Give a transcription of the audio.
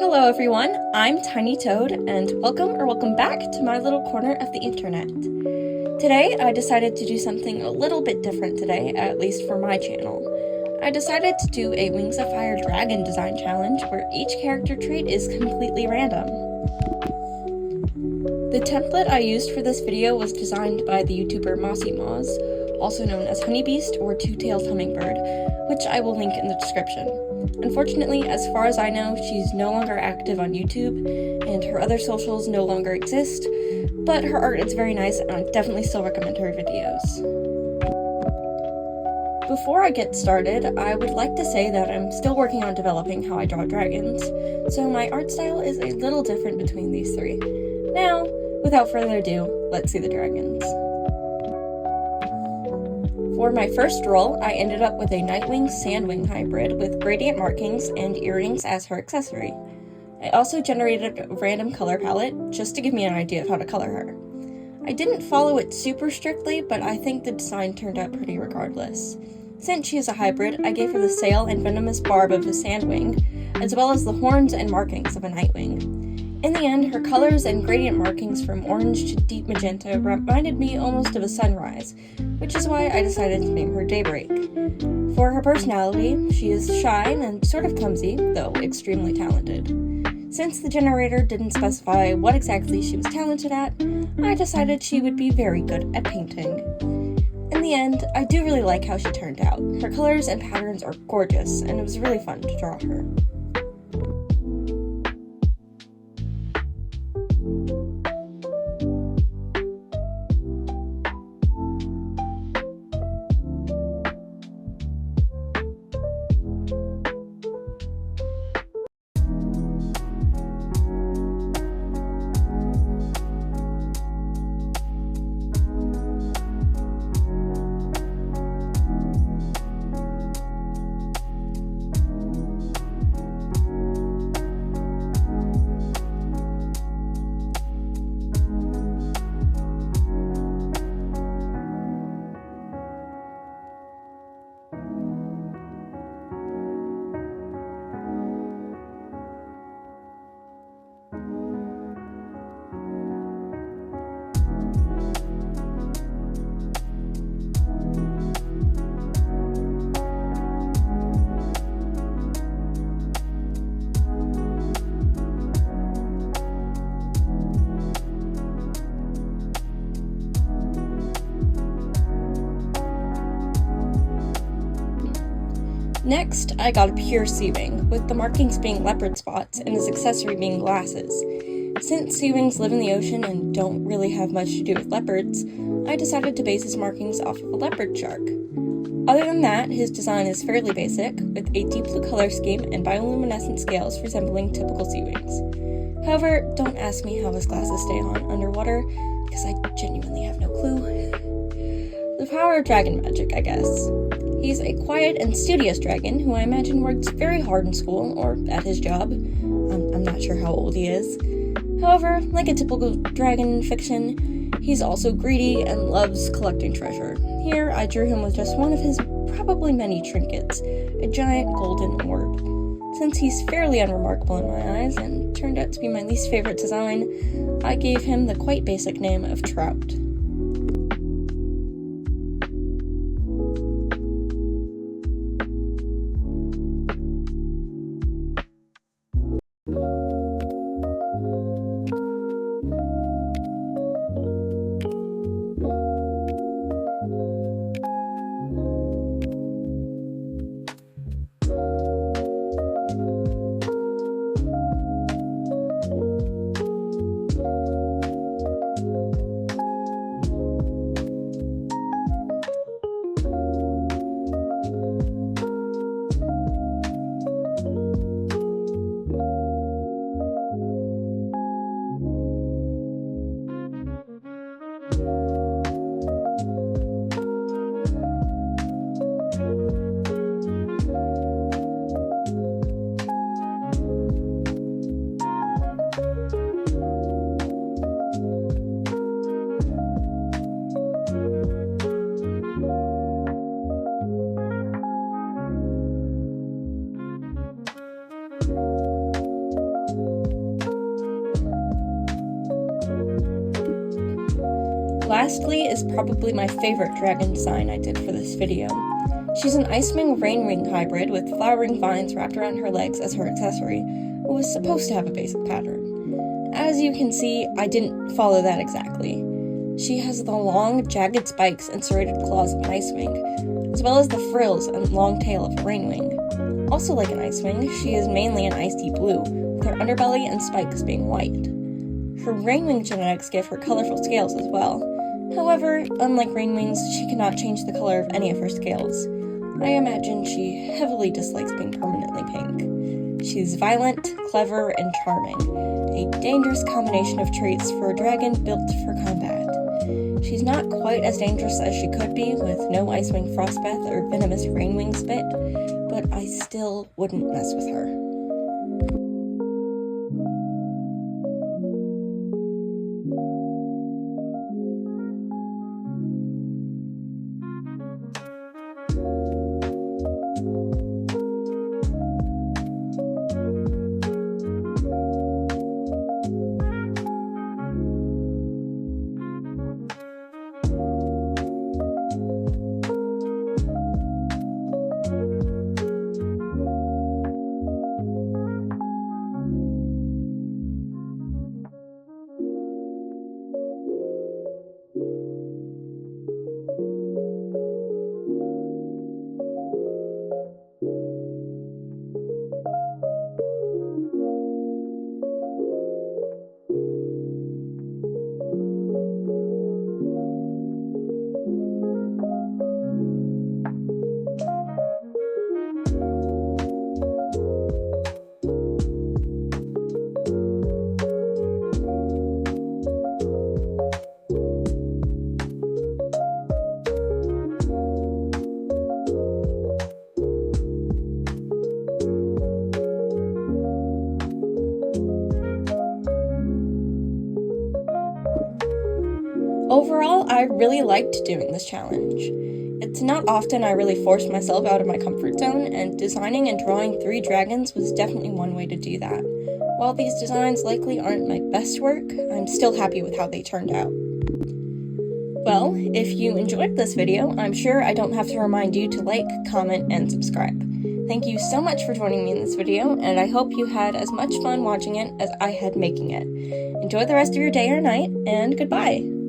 Hello everyone, I'm Tiny Toad, and welcome back to my little corner of the internet. Today, I decided to do something a little bit different today, at least for my channel. I decided to do a Wings of Fire dragon design challenge where each character trait is completely random. The template I used for this video was designed by the YouTuber Mossy Moz, also known as Honeybeast or Two-Tailed Hummingbird, which I will link in the description. Unfortunately, as far as I know, she's no longer active on YouTube, and her other socials no longer exist, but her art is very nice and I definitely still recommend her videos. Before I get started, I would like to say that I'm still working on developing how I draw dragons, so my art style is a little different between these three. Now, without further ado, let's see the dragons. For my first roll, I ended up with a Nightwing-Sandwing hybrid with gradient markings and earrings as her accessory. I also generated a random color palette just to give me an idea of how to color her. I didn't follow it super strictly, but I think the design turned out pretty regardless. Since she is a hybrid, I gave her the sail and venomous barb of a Sandwing, as well as the horns and markings of a Nightwing. In the end, her colors and gradient markings from orange to deep magenta reminded me almost of a sunrise, which is why I decided to name her Daybreak. For her personality, she is shy and sort of clumsy, though extremely talented. Since the generator didn't specify what exactly she was talented at, I decided she would be very good at painting. In the end, I do really like how she turned out. Her colors and patterns are gorgeous, and it was really fun to draw her. Next, I got a pure Sea-Wing, with the markings being leopard spots and his accessory being glasses. Since Sea-Wings live in the ocean and don't really have much to do with leopards, I decided to base his markings off of a leopard shark. Other than that, his design is fairly basic, with a deep blue color scheme and bioluminescent scales resembling typical Sea-Wings. However, don't ask me how his glasses stay on underwater, because I genuinely have no clue. The power of dragon magic, I guess. He's a quiet and studious dragon who I imagine works very hard in school or at his job. I'm not sure how old he is. However, like a typical dragon in fiction, he's also greedy and loves collecting treasure. Here, I drew him with just one of his probably many trinkets, a giant golden orb. Since he's fairly unremarkable in my eyes and turned out to be my least favorite design, I gave him the quite basic name of Trout. lastly is probably my favorite dragon design I did for this video. She's an Icewing Rainwing hybrid with flowering vines wrapped around her legs as her accessory, who was supposed to have a basic pattern. As you can see, I didn't follow that exactly. She has the long, jagged spikes and serrated claws of an Icewing, as well as the frills and long tail of a Rainwing. Also like an Icewing, she is mainly an icy blue, with her underbelly and spikes being white. Her Rainwing genetics give her colorful scales as well. However, unlike Rainwings, she cannot change the color of any of her scales. I imagine she heavily dislikes being permanently pink. She's violent, clever, and charming, a dangerous combination of traits for a dragon built for combat. She's not quite as dangerous as she could be with no Icewing Frostbreath or venomous Rainwing Spit, but I still wouldn't mess with her. Overall, I really liked doing this challenge. It's not often I really force myself out of my comfort zone, and designing and drawing 3 dragons was definitely one way to do that. While these designs likely aren't my best work, I'm still happy with how they turned out. Well, if you enjoyed this video, I'm sure I don't have to remind you to like, comment, and subscribe. Thank you so much for joining me in this video, and I hope you had as much fun watching it as I had making it. Enjoy the rest of your day or night, and goodbye!